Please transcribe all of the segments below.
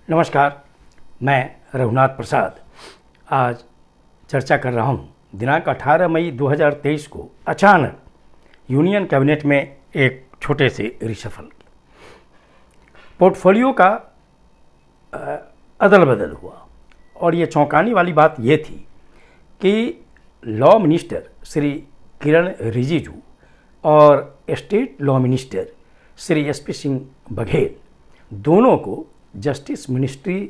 नमस्कार, मैं रघुनाथ प्रसाद आज चर्चा कर रहा हूँ दिनांक 18 मई 2023 को अचानक यूनियन कैबिनेट में एक छोटे से रिशफल पोर्टफोलियो का अदल बदल हुआ और ये चौंकाने वाली बात ये थी कि लॉ मिनिस्टर श्री किरण रिजिजू और state law minister Shri SP Singh Baghel दोनों को जस्टिस मिनिस्ट्री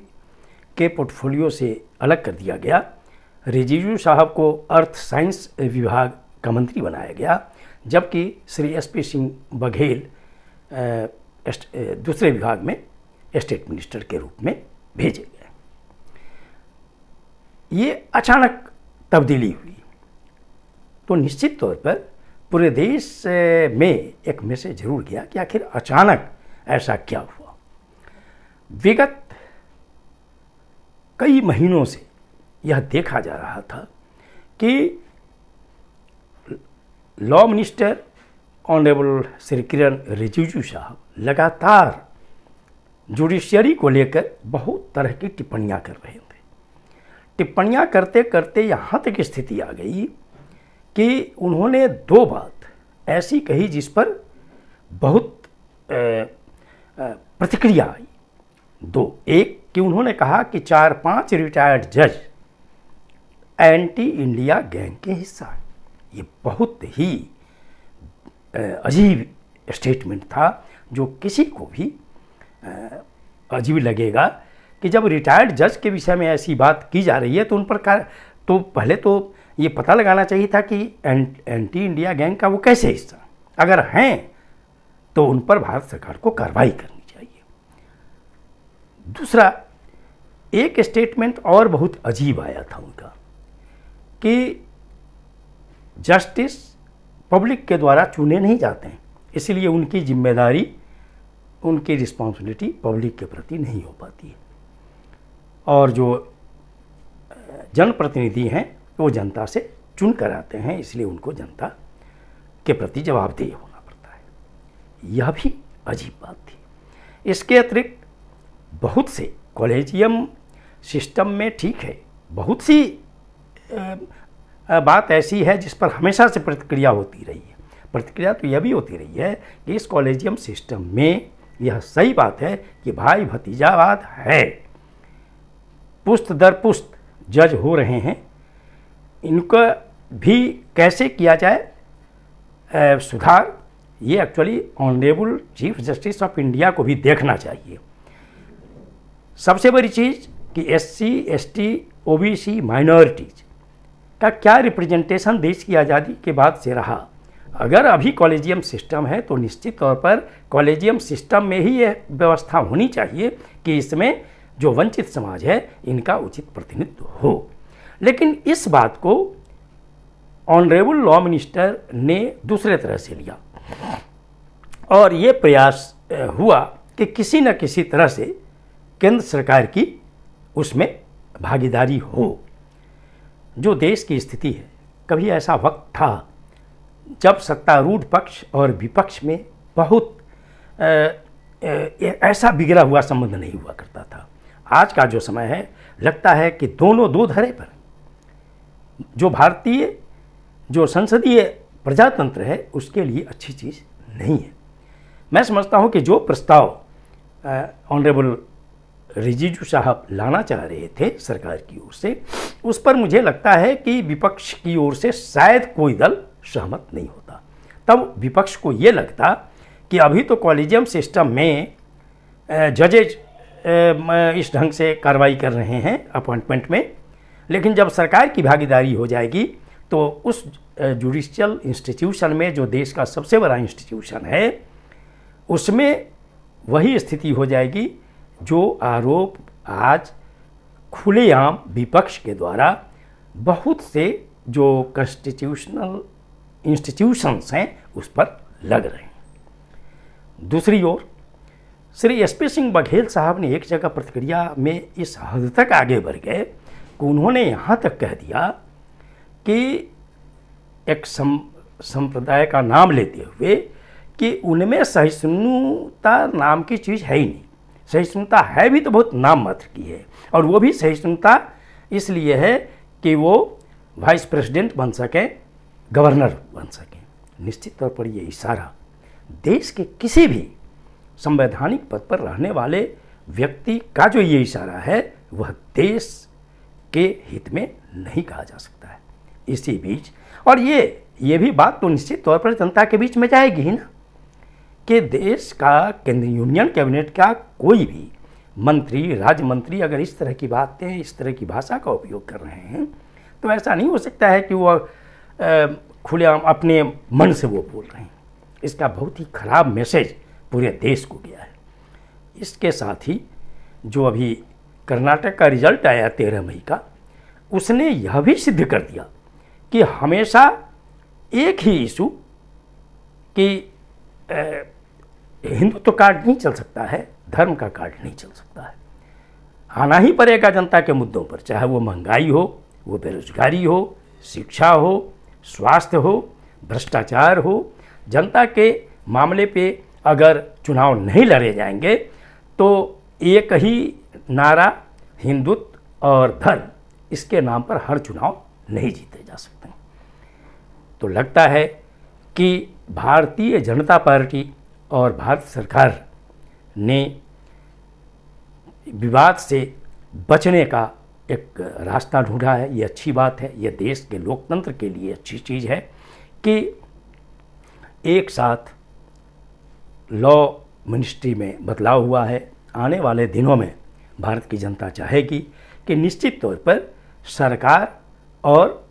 के पोर्टफोलियो से अलग कर दिया गया। रिजिजू साहब को अर्थ साइंस विभाग का मंत्री बनाया गया, जबकि श्री एसपी सिंह बघेल दूसरे विभाग में स्टेट मिनिस्टर के रूप में भेजे गए। ये अचानक तब्दीली हुई तो निश्चित तौर पर पूरे देश में एक मैसेज जरूर गया कि आखिर अचानक ऐसा क्या हुआ। विगत कई महीनों से यह देखा जा रहा था कि law minister honourable Shri Kiran Rijiju साहब लगातार जुडिशियरी को लेकर बहुत तरह की टिप्पणियां कर रहे थे। टिप्पणियां करते करते यहाँ तक स्थिति आ गई कि उन्होंने दो बात ऐसी कही जिस पर बहुत प्रतिक्रिया आई। एक कि उन्होंने कहा कि 4-5 रिटायर्ड जज एंटी इंडिया गैंग के हिस्सा हैं। ये बहुत ही अजीब स्टेटमेंट था जो किसी को भी अजीब लगेगा कि जब रिटायर्ड जज के विषय में ऐसी बात की जा रही है तो उन पर तो पहले तो ये पता लगाना चाहिए था कि एंटी इंडिया गैंग का वो कैसे हिस्सा, अगर हैं तो उन पर भारत सरकार को कार्रवाई करनी चाहिए। दूसरा एक स्टेटमेंट और बहुत अजीब आया था उनका कि जस्टिस पब्लिक के द्वारा चुने नहीं जाते हैं, इसलिए उनकी जिम्मेदारी, उनकी रिस्पॉन्सिबिलिटी पब्लिक के प्रति नहीं हो पाती है और जो जनप्रतिनिधि हैं वो जनता से चुन कर आते हैं, इसलिए उनको जनता के प्रति जवाबदेह होना पड़ता है। यह भी अजीब बात थी। इसके अतिरिक्त बहुत से कॉलेजियम सिस्टम में ठीक है, बहुत सी बात ऐसी है जिस पर हमेशा से प्रतिक्रिया होती रही है। प्रतिक्रिया तो यह भी होती रही है कि इस कॉलेजियम सिस्टम में यह सही बात है कि भाई भतीजावाद है, पुश्त दर पुश्त जज हो रहे हैं, इनका भी कैसे किया जाए सुधार, ये actually honourable chief justice of India को भी देखना चाहिए। सबसे बड़ी चीज़ कि SC, ST, OBC माइनॉरिटीज का क्या रिप्रेजेंटेशन देश की आज़ादी के बाद से रहा। अगर अभी कॉलेजियम सिस्टम है तो निश्चित तौर पर कॉलेजियम सिस्टम में ही यह व्यवस्था होनी चाहिए कि इसमें जो वंचित समाज है इनका उचित प्रतिनिधित्व हो। लेकिन इस बात को ऑनरेबल लॉ मिनिस्टर ने दूसरे तरह से लिया और ये प्रयास हुआ कि किसी न किसी तरह से केंद्र सरकार की उसमें भागीदारी हो। जो देश की स्थिति है, कभी ऐसा वक्त था जब सत्तारूढ़ पक्ष और विपक्ष में बहुत ऐसा बिगड़ा हुआ संबंध नहीं हुआ करता था। आज का जो समय है, लगता है कि दोनों दो धरे पर जो भारतीय जो संसदीय प्रजातंत्र है उसके लिए अच्छी चीज़ नहीं है। मैं समझता हूं कि जो प्रस्ताव ऑनरेबल रिजिजू साहब लाना चाह रहे थे सरकार की ओर से, उस पर मुझे लगता है कि विपक्ष की ओर से शायद कोई दल सहमत नहीं होता। तब विपक्ष को ये लगता कि अभी तो कॉलेजियम सिस्टम में जजेज इस ढंग से कार्रवाई कर रहे हैं अपॉइंटमेंट में, लेकिन जब सरकार की भागीदारी हो जाएगी तो उस जुडिशियल इंस्टीट्यूशन में जो देश का सबसे बड़ा इंस्टीट्यूशन है उसमें वही स्थिति हो जाएगी जो आरोप आज खुलेआम विपक्ष के द्वारा बहुत से जो कॉन्स्टिट्यूशनल इंस्टीट्यूशंस हैं उस पर लग रहे हैं। दूसरी ओर श्री एसपी सिंह बघेल साहब ने एक जगह प्रतिक्रिया में इस हद तक आगे बढ़ गए कि उन्होंने यहाँ तक कह दिया कि एक संप्रदाय का नाम लेते हुए कि उनमें सहिष्णुता नाम की चीज़ है ही नहीं। सहिष्णुता है भी तो बहुत नाम मात्र की है, और वो भी सहिष्णुता इसलिए है कि वो वाइस प्रेसिडेंट बन सकें, गवर्नर बन सकें। निश्चित तौर पर ये इशारा देश के किसी भी संवैधानिक पद पर रहने वाले व्यक्ति का जो ये इशारा है वह देश के हित में नहीं कहा जा सकता है। इसी बीच, और ये भी बात तो निश्चित तौर पर जनता के बीच में जाएगी ही ना, कि देश का केंद्रीय यूनियन कैबिनेट का कोई भी मंत्री, राज्य मंत्री अगर इस तरह की बातें, इस तरह की भाषा का उपयोग कर रहे हैं तो ऐसा नहीं हो सकता है कि वो खुलेआम अपने मन से वो बोल रहे हैं। इसका बहुत ही खराब मैसेज पूरे देश को गया है। इसके साथ ही जो अभी कर्नाटक का रिजल्ट आया 13 मई का, उसने यह भी सिद्ध कर दिया कि हमेशा एक ही इशू कि हिंदुत्व कार्ड नहीं चल सकता है, धर्म का कार्ड नहीं चल सकता है। आना ही पड़ेगा जनता के मुद्दों पर, चाहे वो महंगाई हो, वो बेरोजगारी हो, शिक्षा हो, स्वास्थ्य हो, भ्रष्टाचार हो। जनता के मामले पे अगर चुनाव नहीं लड़े जाएंगे तो एक ही नारा हिंदुत्व और धर्म, इसके नाम पर हर चुनाव नहीं जीते जा सकते। तो लगता है कि भारतीय जनता पार्टी और भारत सरकार ने विवाद से बचने का एक रास्ता ढूंढा है। ये अच्छी बात है, ये देश के लोकतंत्र के लिए अच्छी चीज़ है कि एक साथ लॉ मिनिस्ट्री में बदलाव हुआ है। आने वाले दिनों में भारत की जनता चाहेगी कि निश्चित तौर पर सरकार और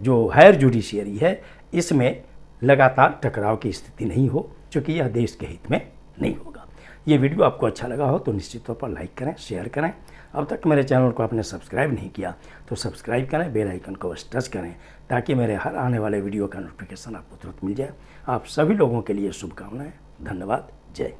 जो हायर जुडिशियरी है इसमें लगातार टकराव की स्थिति नहीं हो, क्योंकि यह देश के हित में नहीं होगा। ये वीडियो आपको अच्छा लगा हो तो निश्चित तौर पर लाइक करें, शेयर करें। अब तक मेरे चैनल को आपने सब्सक्राइब नहीं किया तो सब्सक्राइब करें, बेल आइकन को टच करें ताकि मेरे हर आने वाले वीडियो का नोटिफिकेशन आपको तुरंत मिल जाए। आप सभी लोगों के लिए शुभकामनाएं। धन्यवाद। जय।